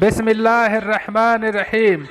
बिस्मिल्लाहिर्रहमानिर्रहीम।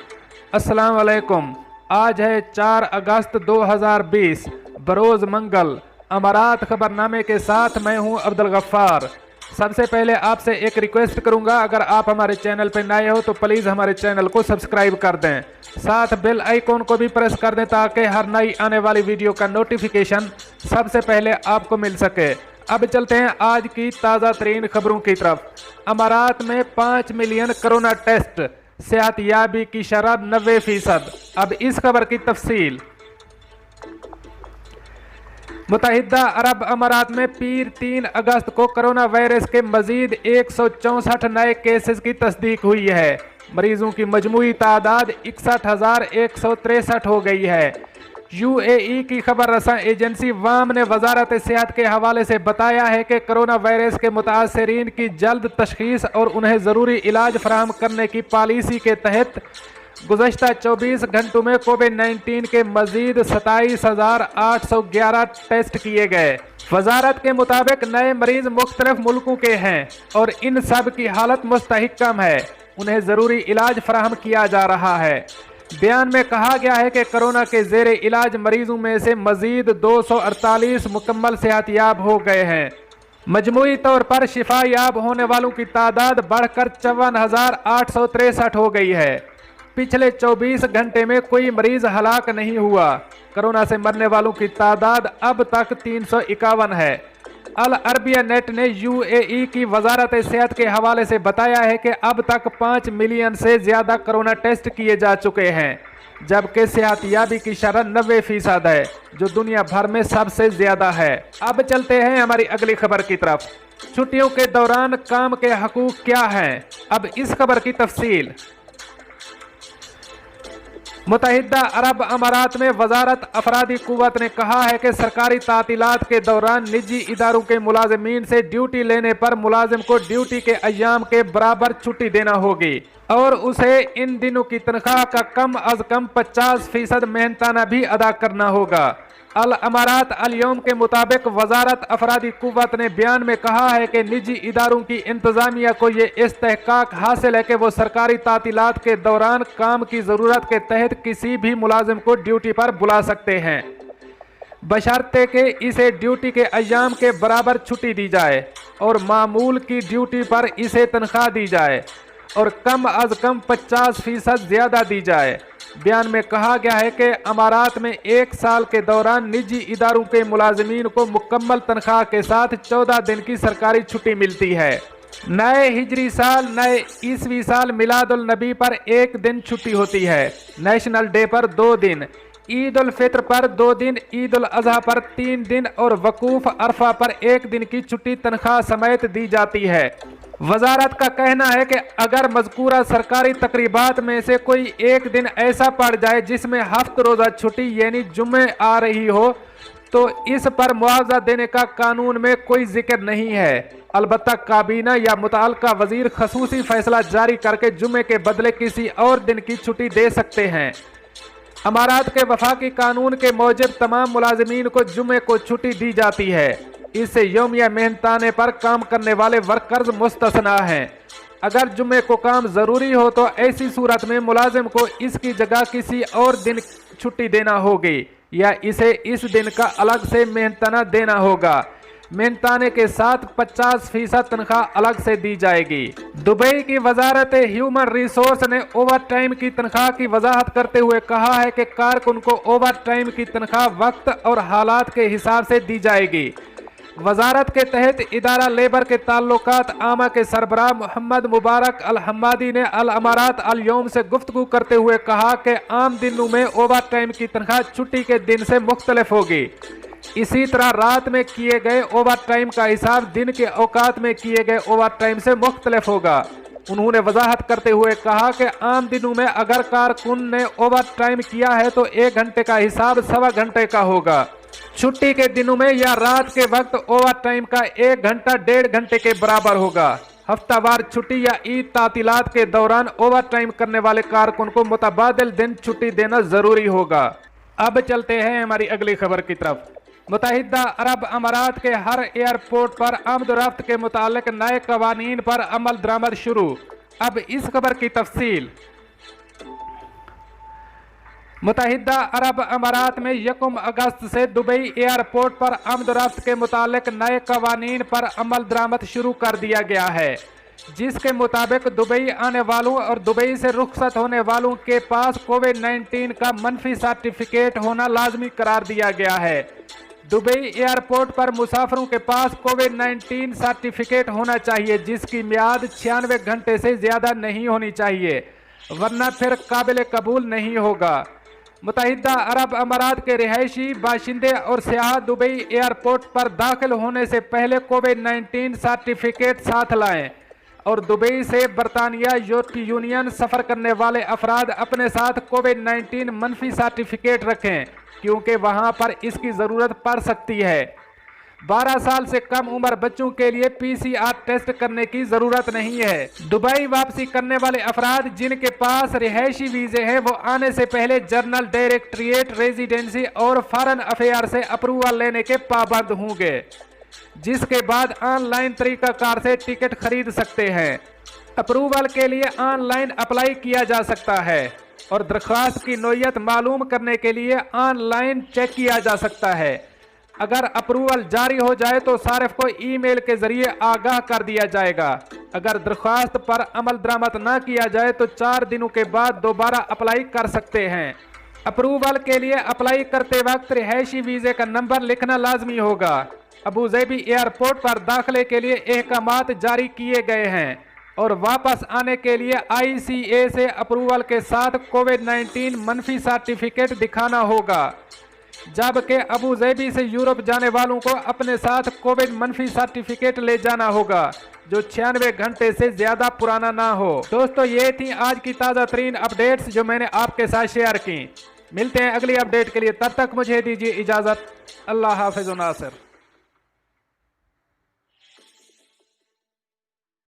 अस्सलाम वालेकुम। आज है 4 अगस्त 2020 बरोज़ मंगल। अमारात खबरनामे के साथ मैं हूं अब्दुल गफ्फार। सबसे पहले आपसे एक रिक्वेस्ट करूंगा, अगर आप हमारे चैनल पर नए हो तो प्लीज़ हमारे चैनल को सब्सक्राइब कर दें, साथ बेल आइकॉन को भी प्रेस कर दें ताकि हर नई आने वाली वीडियो का नोटिफिकेशन सबसे पहले आपको मिल सके। अब चलते हैं आज की ताज़ा तरीन खबरों की तरफ। अमारात में 5 मिलियन कोरोना टेस्ट, सेहतयाबी की शरह 90%। अब इस खबर की तफसील। मुत्तहिदा अरब अमारात में पीर 3 अगस्त को कोरोना वायरस के मजीद 164 नए केसेस की तस्दीक हुई है। मरीजों की मजमूई तादाद 61,163 हो गई है। यूएई की खबर रसा एजेंसी वाम ने वजारत सेहत के हवाले से बताया है कि कोरोना वायरस के मुतासरीन की जल्द तशखीस और उन्हें ज़रूरी इलाज फराहम करने की पॉलिसी के तहत गुज़श्ता 24 घंटों में कोविड-19 के मजीद 27,811 टेस्ट किए गए। वजारत के मुताबिक नए मरीज मुख्तलिफ मुल्कों के हैं और इन सब की हालत मुस्तहिकम है, उन्हें ज़रूरी इलाज फराहम किया जा रहा है। बयान में कहा गया है कि कोरोना के ज़ेरे इलाज मरीजों में से मजीद 248 मुकम्मल सेहतयाब हो गए हैं। मजमूई तौर पर शिफायाब होने वालों की तादाद बढ़कर 54,863 हो गई है। पिछले 24 घंटे में कोई मरीज हलाक नहीं हुआ। कोरोना से मरने वालों की तादाद अब तक 351 है। अल अरबिया नेट ने यूएई की वजारत सेहत के हवाले से बताया है कि अब तक 5 मिलियन से ज़्यादा कोरोना टेस्ट किए जा चुके हैं, जबकि सेहतयाबी की शरह 90% है, जो दुनिया भर में सबसे ज़्यादा है। अब चलते हैं हमारी अगली खबर की तरफ। छुट्टियों के दौरान काम के हकूक़ क्या हैं, अब इस खबर की तफसील। मुत्तहिदा अरब अमारात में वजारत अफरादी कुव्वत ने कहा है कि सरकारी तातीलात के दौरान निजी इदारों के मुलाजमीन से ड्यूटी लेने पर मुलाजिम को ड्यूटी के अय्याम के बराबर छुट्टी देना होगी और उसे इन दिनों की तनख्वाह का कम अज कम 50% मेहनताना भी अदा करना होगा। अल अमारात अल यौम के मुताबिक वजारत अफरादी कुव्वत ने बयान में कहा है कि निजी इदारों की इंतज़ामिया को ये इस्तेहकाक हासिल है कि वो सरकारी तातीलात के दौरान काम की ज़रूरत के तहत किसी भी मुलाजिम को ड्यूटी पर बुला सकते हैं, बशर्ते कि इसे ड्यूटी के अय्याम के बराबर छुट्टी दी जाए और मामूल की ड्यूटी पर इसे तनख्वाह दी जाए और कम अज कम 50% ज़्यादा दी जाए। बयान में कहा गया है कि अमारात में 1 साल के दौरान निजी इदारों के मुलाजमीन को मुकम्मल तनख्वाह के साथ 14 दिन की सरकारी छुट्टी मिलती है। नए हिजरी साल, नए ईसवी साल मिलादुल नबी पर 1 दिन छुट्टी होती है, नेशनल डे पर 2 दिन, ईद उल फित्र पर 2 दिन, ईद उल अजहा पर 3 दिन और वकूफ अरफा पर 1 दिन की छुट्टी तनख्वाह समेत दी जाती है। वजारत का कहना है कि अगर मज़कूरा सरकारी तकरीबात में से कोई एक दिन ऐसा पड़ जाए जिसमें हफ्त रोज़ा छुट्टी यानी जुम्मे आ रही हो तो इस पर मुआवजा देने का कानून में कोई जिक्र नहीं है। अलबत्ता काबीना या मुताल्लिका वजीर खसूसी फैसला जारी करके जुम्मे के बदले किसी और दिन की छुट्टी दे सकते हैं। अमारात के वफाकी कानून के मूजिब तमाम मुलाजमीन को जुम्मे को छुट्टी दी जाती है। इससे यौमिया मेहनताने पर काम करने वाले वर्कर्स मुस्तस्ना हैं। अगर जुम्मे को काम ज़रूरी हो तो ऐसी सूरत में मुलाजिम को इसकी जगह किसी और दिन छुट्टी देना होगी या इसे इस दिन का अलग से मेहनताना देना होगा। मेहनताने के साथ 50% तनख्वाह अलग से दी जाएगी। दुबई की वजारत ह्यूमन रिसोर्स ने ओवर टाइम की तनख्वाह की वजाहत करते हुए कहा है कि कारकुन को ओवर टाइम की तनख्वाह वक्त और हालात के हिसाब से दी जाएगी। वजारत के तहत इदारा लेबर के ताल्लुकात आमा के सरबराह मोहम्मद मुबारक अल हम्मादी ने अल अमारात अल यौम से गुफ्तगू करते हुए कहा कि आम दिनों में ओवर टाइम की तनख्वाह छुट्टी के दिन से मुख्तलिफ होगी। इसी तरह रात में किए गए ओवर टाइम का हिसाब दिन के औकात में किए गए ओवर टाइम से मुख्तलिफ होगा। उन्होंने वजाहत करते हुए कहा कि आम दिनों में अगर कारकुन ने ओवर टाइम किया है तो 1 घंटे का हिसाब 1.25 घंटे का होगा। छुट्टी के दिनों में या रात के वक्त ओवर टाइम का 1 घंटा 1.5 घंटे के बराबर होगा। हफ्तावार छुट्टी या ईद तातीलात के दौरान ओवर टाइम करने वाले कारकुन को मुतबादिल दिन छुट्टी देना जरूरी होगा। अब चलते हैं हमारी अगली खबर की तरफ। मुत्तहिदा अरब अमारात के हर एयरपोर्ट पर आमद-ओ-रफ्त के मुतालिक नए कवानीन पर अमल दरामद शुरू। अब इस खबर की तफसील। मुत्तहिदा अरब अमारात में 1 अगस्त से दुबई एयरपोर्ट पर आमद-ओ-रफ्त के मुतालिक नए कवानीन पर अमल दरामद शुरू कर दिया गया है, जिसके मुताबिक दुबई आने वालों और दुबई से रुखसत होने वालों के पास कोविड-19 का मनफी सर्टिफिकेट होना लाजमी करार दिया गया है। दुबई एयरपोर्ट पर मुसाफिरों के पास कोविड-19 सर्टिफिकेट होना चाहिए, जिसकी मियाद 96 घंटे से ज़्यादा नहीं होनी चाहिए, वरना फिर काबिल कबूल नहीं होगा। मुत्तहिदा अरब अमारात के रिहायशी बाशिंदे और सियाह दुबई एयरपोर्ट पर दाखिल होने से पहले कोविड-19 सर्टिफिकेट साथ लाएं और दुबई से बरतानिया यूरोपीय यूनियन सफ़र करने वाले अफराद अपने साथ कोविड-19 मनफी सर्टिफिकेट रखें, क्योंकि वहां पर इसकी ज़रूरत पड़ सकती है। 12 साल से कम उम्र बच्चों के लिए PCR टेस्ट करने की ज़रूरत नहीं है। दुबई वापसी करने वाले अफराद जिनके पास रिहायशी वीज़े हैं, वो आने से पहले जनरल डायरेक्टरेट रेजिडेंसी और फॉरेन अफेयर से अप्रूवल लेने के पाबंद होंगे, जिसके बाद ऑनलाइन तरीकाकार से टिकट खरीद सकते हैं। अप्रूवल के लिए ऑनलाइन अप्लाई किया जा सकता है और दरख्वास्त की नौइयत मालूम करने के लिए ऑनलाइन चेक किया जा सकता है। अगर अप्रूवल जारी हो जाए तो सारिफ को ईमेल के जरिए आगाह कर दिया जाएगा। अगर दरख्वास्त पर अमल दरामद न किया जाए तो 4 दिनों के बाद दोबारा अप्लाई कर सकते हैं। अप्रूवल के लिए अप्लाई करते वक्त रिहायशी वीज़े का नंबर लिखना लाजमी होगा। अबू ज़ेबी एयरपोर्ट पर दाखिले के लिए अहकामात जारी किए गए हैं और वापस आने के लिए ICA से अप्रूवल के साथ कोविड-19 मनफी सर्टिफिकेट दिखाना होगा, जबकि अबू ज़ेबी से यूरोप जाने वालों को अपने साथ कोविड मनफी सर्टिफिकेट ले जाना होगा, जो 96 घंटे से ज़्यादा पुराना ना हो। दोस्तों, ये थी आज की ताज़ा तरीन अपडेट्स जो मैंने आपके साथ शेयर की। मिलते हैं अगली अपडेट के लिए, तब तक मुझे दीजिए इजाज़त। अल्लाह हाफ़िज़ नासिर।